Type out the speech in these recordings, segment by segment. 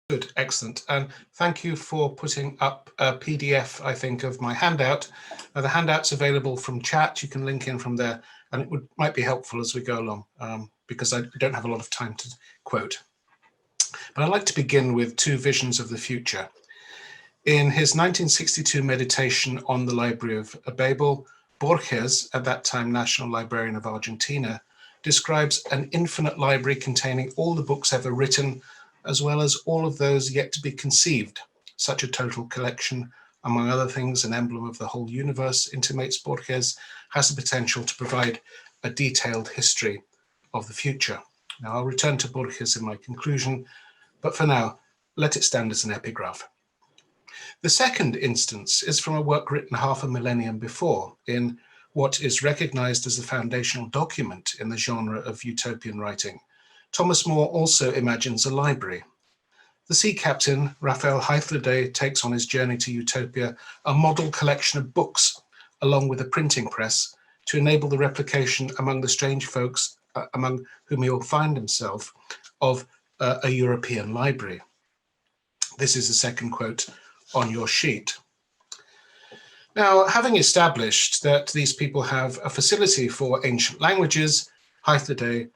Good, excellent. And thank you for putting up a PDF, I think, of my handout. The handout's available from chat. You can link in from there, and it might be helpful as we go along, because I don't have a lot of time to quote. But I'd like to begin with two visions of the future. In his 1962 meditation on the Library of Babel, Borges, at that time National Librarian of Argentina, describes an infinite library containing all the books ever written, as well as all of those yet to be conceived. Such a total collection, among other things, an emblem of the whole universe, intimates Borges, has the potential to provide a detailed history of the future. Now, I'll return to Borges in my conclusion, but for now, let it stand as an epigraph. The second instance is from a work written half a millennium before, in what is recognized as the foundational document in the genre of utopian writing. Thomas More also imagines a library. The sea captain, Raphael Hythloday, takes on his journey to utopia a model collection of books, along with a printing press, to enable the replication among the strange folks among whom he will find himself of a European library. This is the second quote on your sheet. Now, having established that these people have a facility for ancient languages, Hythloday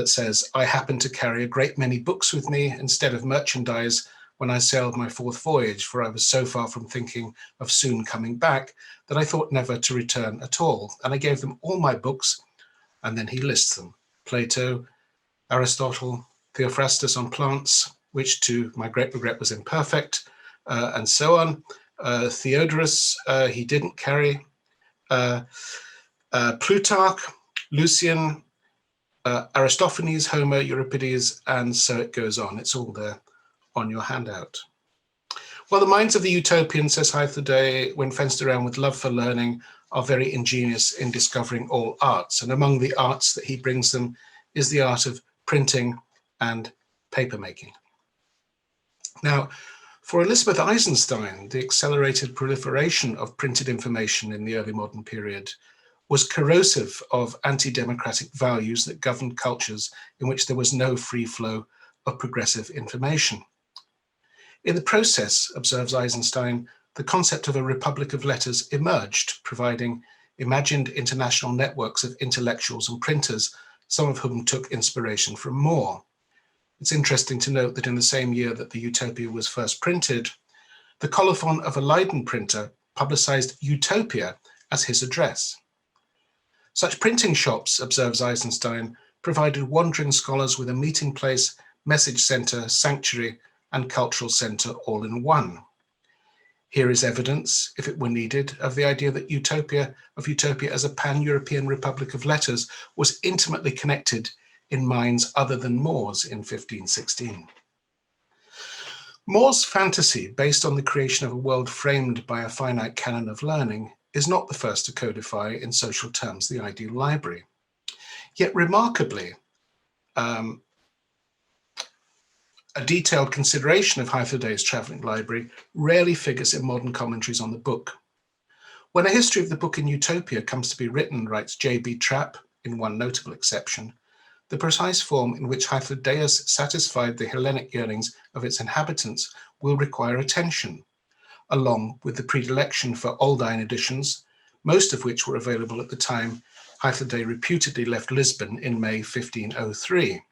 says, I happened to carry a great many books with me instead of merchandise when I sailed my fourth voyage, for I was so far from thinking of soon coming back that I thought never to return at all. And I gave them all my books, and then he lists them. Plato, Aristotle, Theophrastus on plants, which to my great regret was imperfect, and so on. Theodorus, he didn't carry. Plutarch, Lucian, Aristophanes, Homer, Euripides, and so it goes on. It's all there on your handout. Well, the minds of the utopian, says Hythloday, when fenced around with love for learning, are very ingenious in discovering all arts. And among the arts that he brings them is the art of printing and papermaking. Now, for Elizabeth Eisenstein, the accelerated proliferation of printed information in the early modern period was corrosive of anti-democratic values that governed cultures in which there was no free flow of progressive information. In the process, observes Eisenstein, the concept of a republic of letters emerged, providing imagined international networks of intellectuals and printers, some of whom took inspiration from More. It's interesting to note that in the same year that the Utopia was first printed, the colophon of a Leiden printer publicized Utopia as his address. Such printing shops, observes Eisenstein, provided wandering scholars with a meeting place, message center, sanctuary, and cultural center all in one. Here is evidence, if it were needed, of the idea that Utopia as a pan-European republic of letters was intimately connected in minds other than More's in 1516. More's fantasy, based on the creation of a world framed by a finite canon of learning, is not the first to codify in social terms the ideal library. Yet remarkably, a detailed consideration of Hythloday's travelling library rarely figures in modern commentaries on the book. When a history of the book in Utopia comes to be written, writes J.B. Trapp, in one notable exception, the precise form in which Hythlodaeus satisfied the Hellenic yearnings of its inhabitants will require attention, along with the predilection for Aldine editions, most of which were available at the time Hythloday reputedly left Lisbon in May 1503.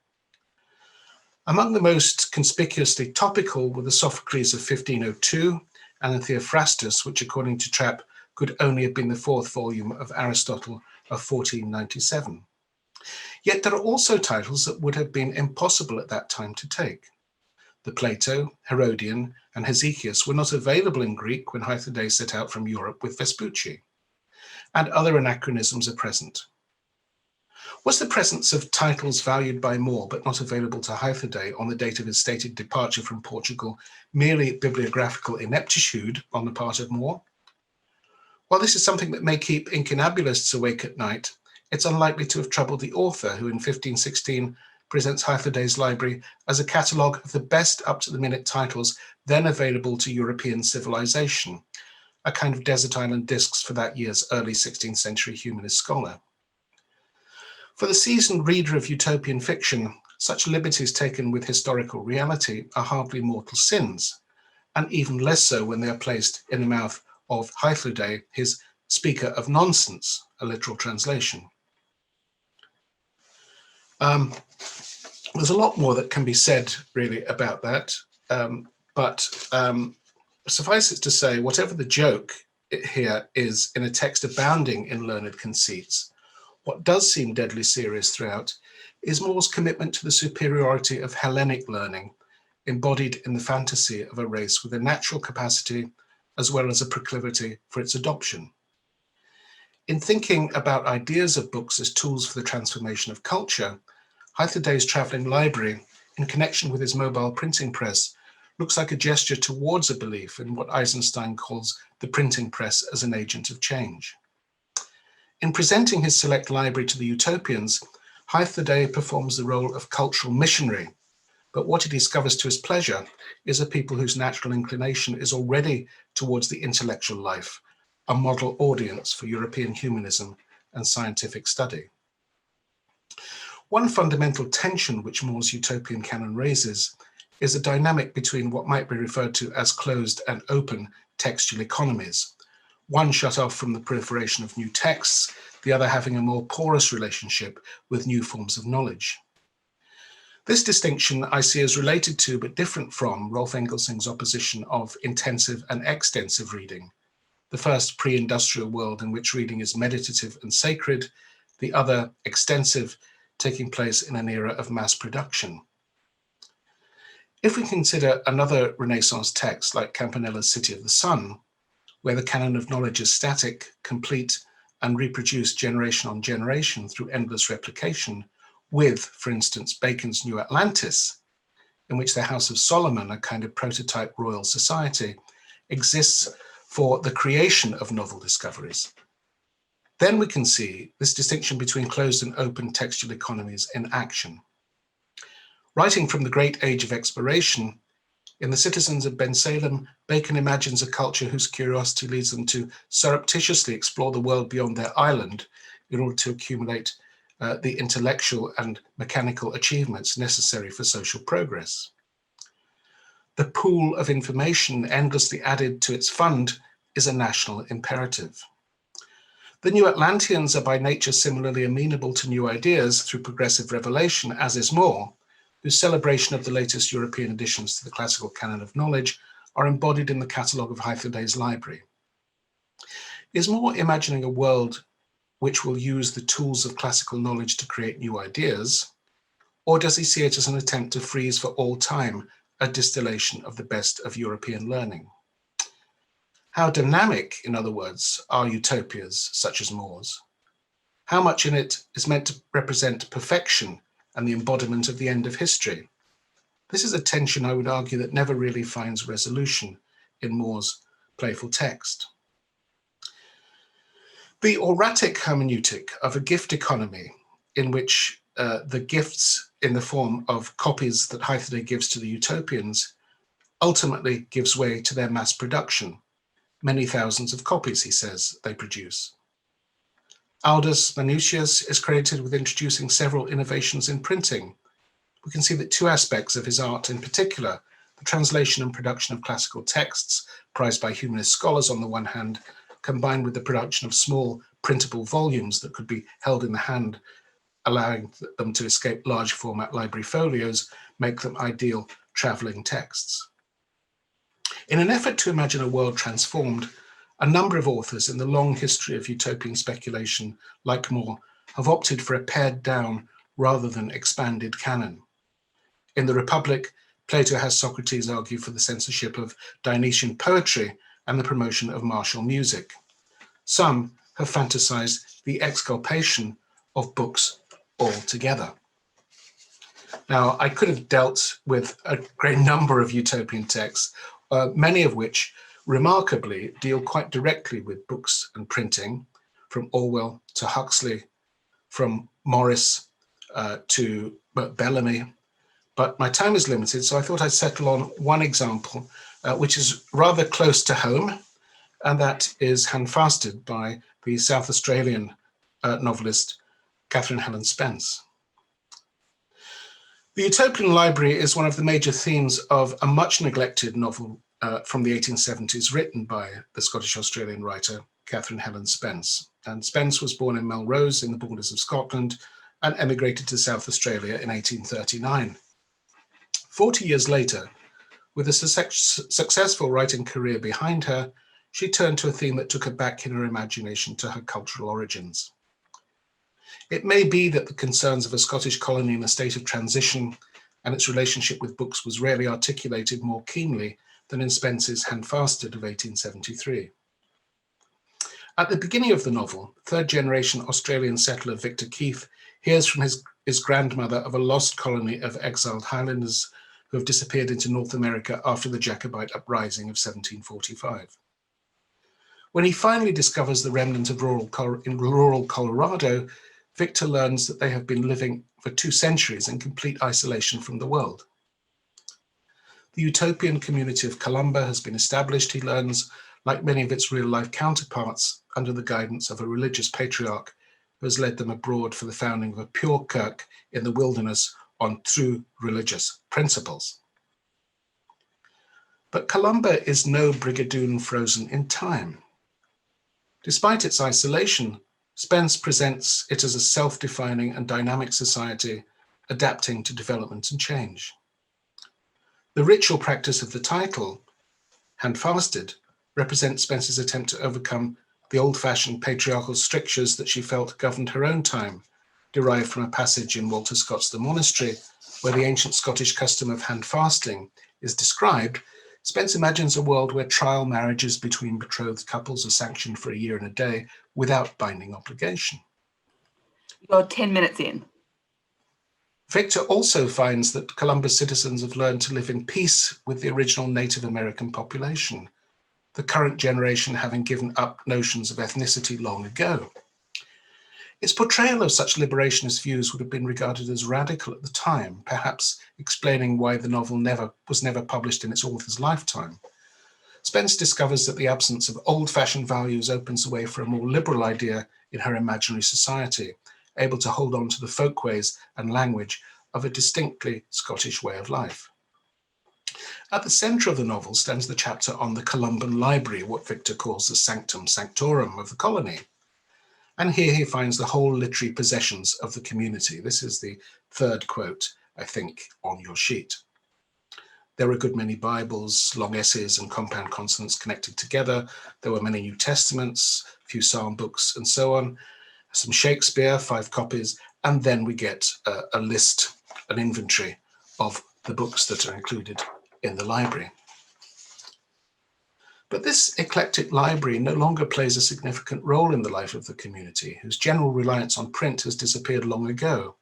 Among the most conspicuously topical were the Sophocles of 1502 and the Theophrastus, which according to Trapp could only have been the fourth volume of Aristotle of 1497. Yet there are also titles that would have been impossible at that time to take. The Plato, Herodian, and Hesychius were not available in Greek when Hythloday set out from Europe with Vespucci, and other anachronisms are present. Was the presence of titles valued by More but not available to Hythloday on the date of his stated departure from Portugal merely bibliographical ineptitude on the part of More? While this is something that may keep incunabulists awake at night, it's unlikely to have troubled the author, who in 1516 presents Hythloday's library as a catalogue of the best up-to-the-minute titles then available to European civilization, a kind of desert island discs for that year's early 16th century humanist scholar. For the seasoned reader of utopian fiction, such liberties taken with historical reality are hardly mortal sins, and even less so when they are placed in the mouth of Hythloday, his speaker of nonsense, a literal translation. There's a lot more that can be said really about that, but suffice it to say, whatever the joke here is in a text abounding in learned conceits, what does seem deadly serious throughout is More's commitment to the superiority of Hellenic learning, embodied in the fantasy of a race with a natural capacity as well as a proclivity for its adoption. In thinking about ideas of books as tools for the transformation of culture, Hythloday's travelling library, in connection with his mobile printing press, looks like a gesture towards a belief in what Eisenstein calls the printing press as an agent of change. In presenting his select library to the utopians, Hythloday performs the role of cultural missionary, but what he discovers to his pleasure is a people whose natural inclination is already towards the intellectual life, a model audience for European humanism and scientific study. One fundamental tension which More's utopian canon raises is a dynamic between what might be referred to as closed and open textual economies, one shut off from the proliferation of new texts, the other having a more porous relationship with new forms of knowledge. This distinction I see as related to but different from Rolf Engelsing's opposition of intensive and extensive reading, the first pre-industrial world in which reading is meditative and sacred, the other extensive, taking place in an era of mass production. If we consider another Renaissance text like Campanella's City of the Sun, where the canon of knowledge is static, complete, and reproduced generation on generation through endless replication, with, for instance, Bacon's New Atlantis, in which the House of Solomon, a kind of prototype royal society, exists for the creation of novel discoveries, then we can see this distinction between closed and open textual economies in action. Writing from the great age of exploration, in The Citizens of Bensalem, Bacon imagines a culture whose curiosity leads them to surreptitiously explore the world beyond their island in order to accumulate the intellectual and mechanical achievements necessary for social progress. The pool of information endlessly added to its fund is a national imperative. The New Atlanteans are by nature similarly amenable to new ideas through progressive revelation, as is More, whose celebration of the latest European additions to the classical canon of knowledge are embodied in the catalogue of Hythloday's library. Is More imagining a world which will use the tools of classical knowledge to create new ideas, or does he see it as an attempt to freeze for all time a distillation of the best of European learning? How dynamic, in other words, are utopias such as More's? How much in it is meant to represent perfection and the embodiment of the end of history? This is a tension, I would argue, that never really finds resolution in More's playful text. The auratic hermeneutic of a gift economy, in which the gifts in the form of copies that Hythloday gives to the utopians ultimately gives way to their mass production. Many thousands of copies, he says, they produce. Aldus Manutius is credited with introducing several innovations in printing. We can see that two aspects of his art in particular, the translation and production of classical texts, prized by humanist scholars on the one hand, combined with the production of small printable volumes that could be held in the hand, allowing them to escape large format library folios, make them ideal traveling texts. In an effort to imagine a world transformed, a number of authors in the long history of utopian speculation, like More, have opted for a pared down rather than expanded canon. In The Republic, Plato has Socrates argue for the censorship of Dionysian poetry and the promotion of martial music. Some have fantasized the exculpation of books altogether. Now, I could have dealt with a great number of utopian texts, many of which remarkably deal quite directly with books and printing, from Orwell to Huxley, from Morris to Bellamy. But my time is limited, so I thought I'd settle on one example, which is rather close to home, and that is Handfasted by the South Australian novelist Catherine Helen Spence. The Utopian Library is one of the major themes of a much neglected novel from the 1870s written by the Scottish-Australian writer Helen Spence. And Spence was born in Melrose in the borders of Scotland and emigrated to South Australia in 1839. 40 years later, with a successful writing career behind her, she turned to a theme that took her back in her imagination to her cultural origins. It may be that the concerns of a Scottish colony in a state of transition and its relationship with books was rarely articulated more keenly than in Spence's Handfasted of 1873. At the beginning of the novel, third-generation Australian settler Victor Keith hears from his grandmother of a lost colony of exiled Highlanders who have disappeared into North America after the Jacobite uprising of 1745. When he finally discovers the remnant of rural Colorado, Victor learns that they have been living for 2 centuries in complete isolation from the world. The utopian community of Columba has been established, he learns, like many of its real-life counterparts, under the guidance of a religious patriarch who has led them abroad for the founding of a pure kirk in the wilderness on true religious principles. But Columba is no Brigadoon frozen in time. Despite its isolation, Spence presents it as a self-defining and dynamic society adapting to development and change. The ritual practice of the title, Handfasted, represents Spence's attempt to overcome the old-fashioned patriarchal strictures that she felt governed her own time, derived from a passage in Walter Scott's The Monastery, where the ancient Scottish custom of hand-fasting is described. Spence imagines a world where trial marriages between betrothed couples are sanctioned for a year and a day without binding obligation. You're 10 minutes in. Victor also finds that Columba's citizens have learned to live in peace with the original Native American population, the current generation having given up notions of ethnicity long ago. Its portrayal of such liberationist views would have been regarded as radical at the time, perhaps explaining why the novel was never published in its author's lifetime. Spence discovers that the absence of old-fashioned values opens the way for a more liberal idea in her imaginary society, able to hold on to the folkways and language of a distinctly Scottish way of life. At the centre of the novel stands the chapter on the Columbian Library, what Victor calls the sanctum sanctorum of the colony. And here he finds the whole literary possessions of the community. This is the third quote, I think, on your sheet. There were a good many Bibles, long essays and compound consonants connected together. There were many New Testaments, a few psalm books and so on, some Shakespeare, 5 copies, and then we get a list, an inventory of the books that are included in the library. But this eclectic library no longer plays a significant role in the life of the community, whose general reliance on print has disappeared long ago.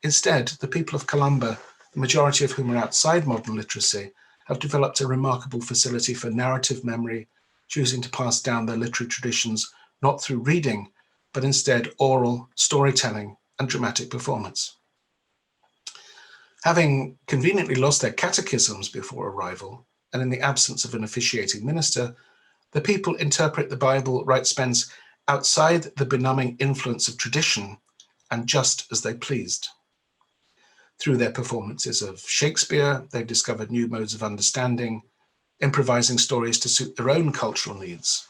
Instead, the people of Columba, the majority of whom are outside modern literacy, have developed a remarkable facility for narrative memory, choosing to pass down their literary traditions not through reading, but instead oral storytelling and dramatic performance. Having conveniently lost their catechisms before arrival, and in the absence of an officiating minister, the people interpret the Bible, writes Spence, outside the benumbing influence of tradition and just as they pleased. Through their performances of Shakespeare, they've discovered new modes of understanding, improvising stories to suit their own cultural needs.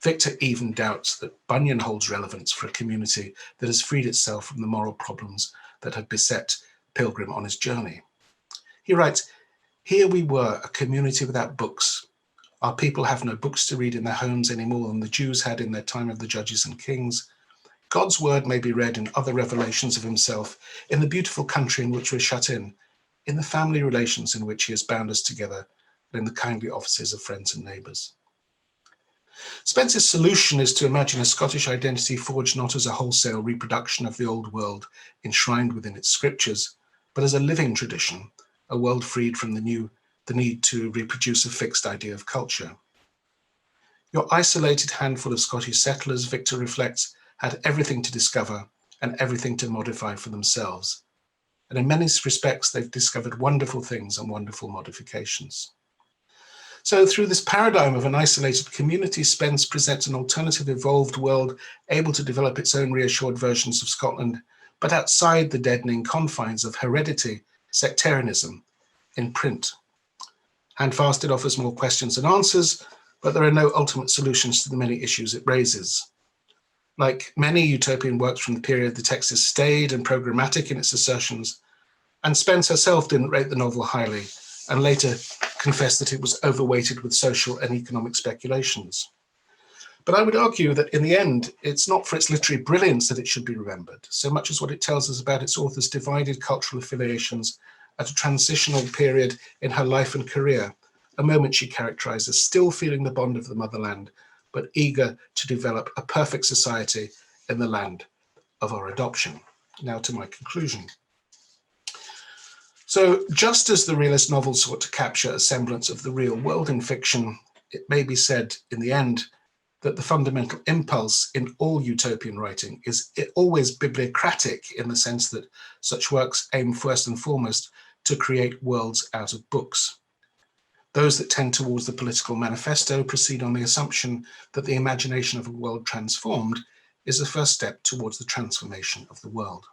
Victor even doubts that Bunyan holds relevance for a community that has freed itself from the moral problems that had beset Pilgrim on his journey. He writes, "Here we were, a community without books. Our people have no books to read in their homes any more than the Jews had in their time of the judges and kings. God's word may be read in other revelations of himself, in the beautiful country in which we're shut in the family relations in which he has bound us together, and in the kindly offices of friends and neighbours." Spence's solution is to imagine a Scottish identity forged not as a wholesale reproduction of the old world enshrined within its scriptures, but as a living tradition, a world freed from the need to reproduce a fixed idea of culture. Your isolated handful of Scottish settlers, Victor reflects, had everything to discover and everything to modify for themselves. And in many respects, they've discovered wonderful things and wonderful modifications. So through this paradigm of an isolated community, Spence presents an alternative evolved world able to develop its own reassured versions of Scotland, but outside the deadening confines of heredity sectarianism in print. Handfast, it offers more questions than answers, but there are no ultimate solutions to the many issues it raises. Like many utopian works from the period, the text is staid and programmatic in its assertions, and Spence herself didn't rate the novel highly, and later confessed that it was overweighted with social and economic speculations. But I would argue that in the end, it's not for its literary brilliance that it should be remembered, so much as what it tells us about its author's divided cultural affiliations at a transitional period in her life and career, a moment she characterized as still feeling the bond of the motherland, but eager to develop a perfect society in the land of our adoption. Now to my conclusion. So just as the realist novel sought to capture a semblance of the real world in fiction, it may be said in the end that the fundamental impulse in all utopian writing is always bibliocratic, in the sense that such works aim first and foremost to create worlds out of books. Those that tend towards the political manifesto proceed on the assumption that the imagination of a world transformed is the first step towards the transformation of the world.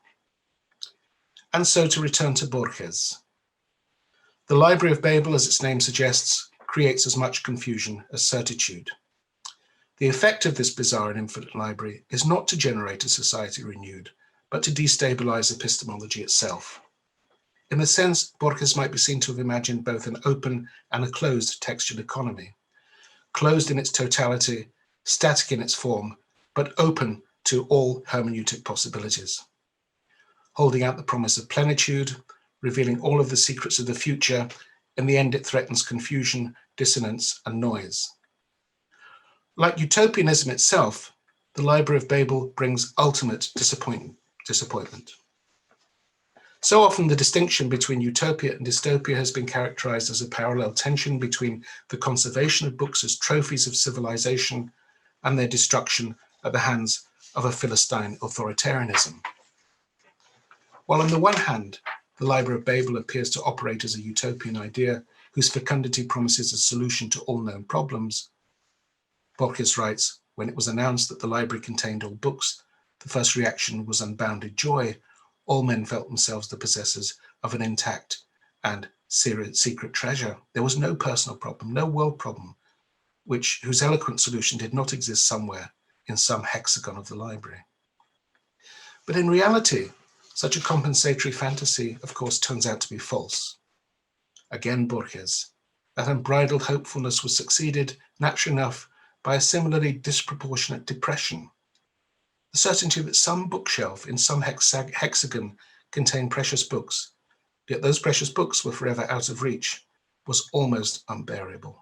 And so to return to Borges. The Library of Babel, as its name suggests, creates as much confusion as certitude. The effect of this bizarre and infinite library is not to generate a society renewed, but to destabilize epistemology itself. In a sense, Borges might be seen to have imagined both an open and a closed textual economy, closed in its totality, static in its form, but open to all hermeneutic possibilities. Holding out the promise of plenitude, revealing all of the secrets of the future, in the end it threatens confusion, dissonance, and noise. Like utopianism itself, the Library of Babel brings ultimate disappointment. So often the distinction between utopia and dystopia has been characterized as a parallel tension between the conservation of books as trophies of civilization and their destruction at the hands of a Philistine authoritarianism. While on the one hand, the Library of Babel appears to operate as a utopian idea whose fecundity promises a solution to all known problems, Borges writes, when it was announced that the library contained all books, the first reaction was unbounded joy. All men felt themselves the possessors of an intact and secret treasure. There was no personal problem, no world problem, whose eloquent solution did not exist somewhere in some hexagon of the library. But in reality, such a compensatory fantasy, of course, turns out to be false. Again, Borges, that unbridled hopefulness was succeeded, naturally enough, by a similarly disproportionate depression. The certainty that some bookshelf in some hexagon contained precious books, yet those precious books were forever out of reach, was almost unbearable.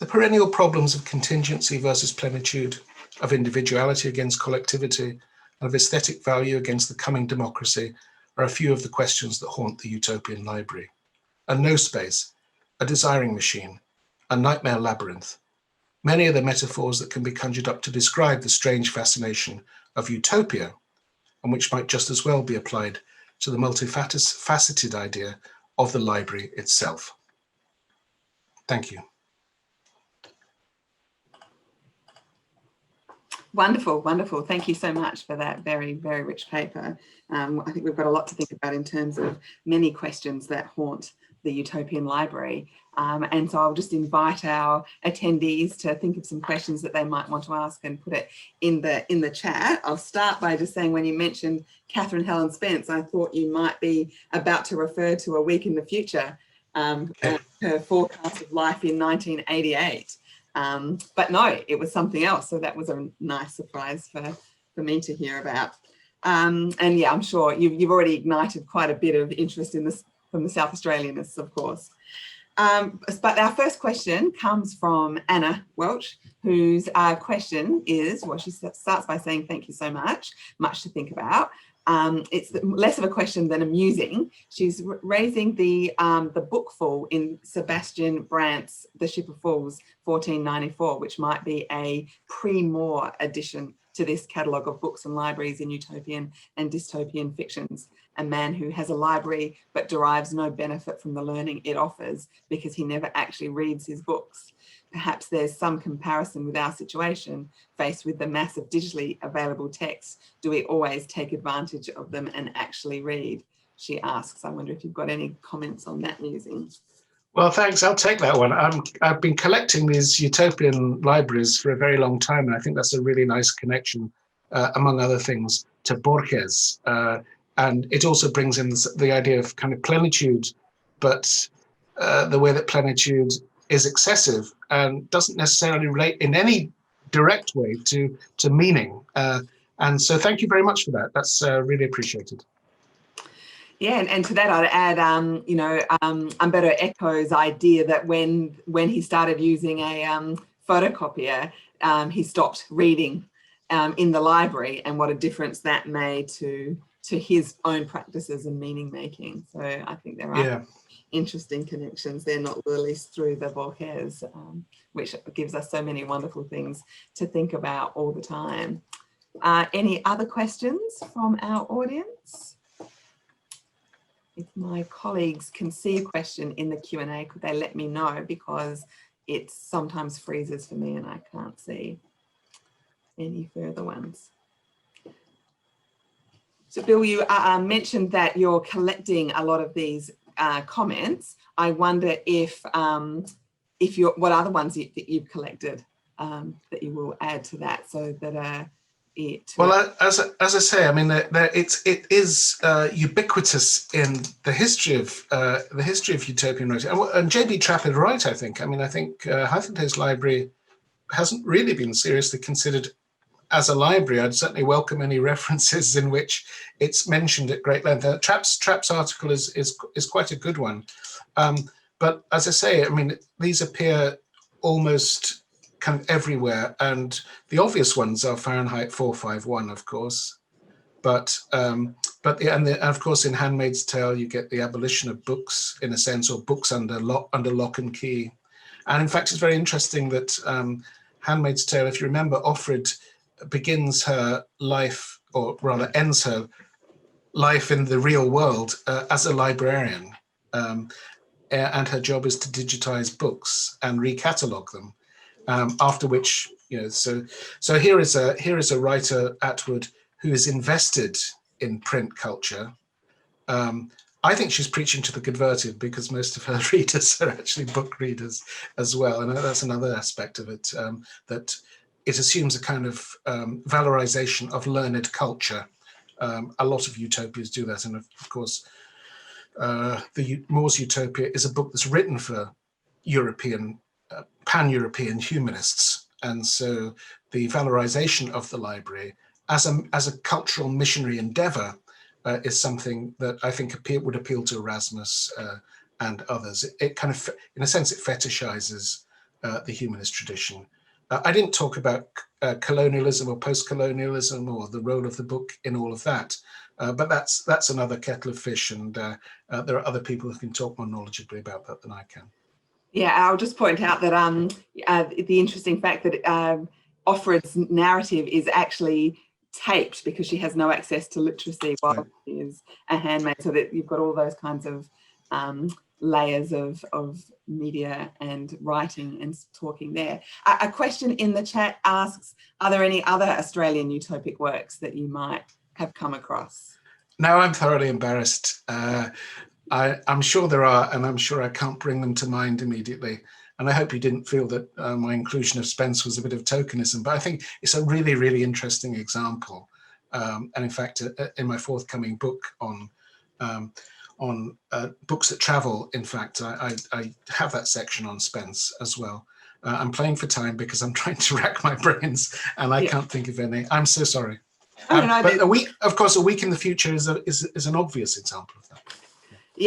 The perennial problems of contingency versus plenitude, of individuality against collectivity, and of aesthetic value against the coming democracy are a few of the questions that haunt the utopian library. A no space, a desiring machine, a nightmare labyrinth. Many are the metaphors that can be conjured up to describe the strange fascination of utopia, and which might just as well be applied to the multifaceted idea of the library itself. Thank you. Wonderful, wonderful. Thank you so much for that very, very rich paper. I think we've got a lot to think about in terms of many questions that haunt the Utopian Library. And so I'll just invite our attendees to think of some questions that they might want to ask and put it in the chat. I'll start by just saying, when you mentioned Catherine Helen Spence, I thought you might be about to refer to A Week in the Future, her forecast of life in 1988. But no, it was something else. So that was a nice surprise for me to hear about. And yeah, I'm sure you've already ignited quite a bit of interest in this from the South Australianists, of course. But our first question comes from Anna Welch, whose question is, well, she starts by saying, thank you so much to think about. It's less of a question than amusing. She's raising the bookful in Sebastian Brandt's The Ship of Fools, 1494, which might be a pre-Moore addition to this catalogue of books and libraries in utopian and dystopian fictions. A man who has a library but derives no benefit from the learning it offers because he never actually reads his books. Perhaps there's some comparison with our situation. Faced with the mass of digitally available texts, do we always take advantage of them and actually read? she asks. I wonder if you've got any comments on that musing. Well, thanks. I'll take that one. I've been collecting these utopian libraries for a very long time, and I think that's a really nice connection, among other things, to Borges. And it also brings in the idea of kind of plenitude, but the way that plenitude is excessive and doesn't necessarily relate in any direct way to meaning. And so thank you very much for that. That's really appreciated. Yeah, and to that I'd add, you know, Umberto Eco's idea that when he started using a photocopier, he stopped reading in the library, and what a difference that made to his own practices and meaning making. So I think there are interesting connections there, not least through the Borges, which gives us so many wonderful things to think about all the time. Any other questions from our audience? If my colleagues can see a question in the Q&A, could they let me know, because it sometimes freezes for me and I can't see any further ones. So Bill, you mentioned that you're collecting a lot of these comments. I wonder if what other ones that you've collected that you will add to that, so that well, as I say, I mean, it is ubiquitous in the history of utopian writing. And J.B. Trapp is right, I think. I mean, I think Hythloday's library hasn't really been seriously considered as a library. I'd certainly welcome any references in which it's mentioned at great length. Trapp's article is quite a good one. But as I say, I mean, these appear almost kind of everywhere, and the obvious ones are Fahrenheit 451, of course, but of course in Handmaid's Tale you get the abolition of books, in a sense, or books under lock and key. And in fact, it's very interesting that Handmaid's Tale, if you remember, Offred begins her life, or rather ends her life in the real world as a librarian, and her job is to digitize books and recatalogue them. After which, you know, so here is a writer, Atwood, who is invested in print culture. I think she's preaching to the converted, because most of her readers are actually book readers as well, and that's another aspect of it, that it assumes a kind of valorization of learned culture. A lot of utopias do that, and of course, the More's Utopia is a book that's written for European. Pan-European humanists, and so the valorization of the library as a cultural missionary endeavor is something that I think would appeal to Erasmus and others. It kind of, in a sense, it fetishizes the humanist tradition. I didn't talk about colonialism or post-colonialism or the role of the book in all of that, but that's another kettle of fish, and there are other people who can talk more knowledgeably about that than I can. Yeah, I'll just point out that the interesting fact that Offred's narrative is actually taped, because she has no access to literacy while she is a handmaid, so that you've got all those kinds of layers of media and writing and talking there. A question in the chat asks, are there any other Australian utopic works that you might have come across? No, I'm thoroughly embarrassed. I'm sure there are, and I'm sure I can't bring them to mind immediately. And I hope you didn't feel that my inclusion of Spence was a bit of tokenism, but I think it's a really, really interesting example. And in fact, in my forthcoming book on books that travel, in fact, I have that section on Spence as well. I'm playing for time because I'm trying to rack my brains and I can't think of any. I'm so sorry. But a week in the future is an obvious example of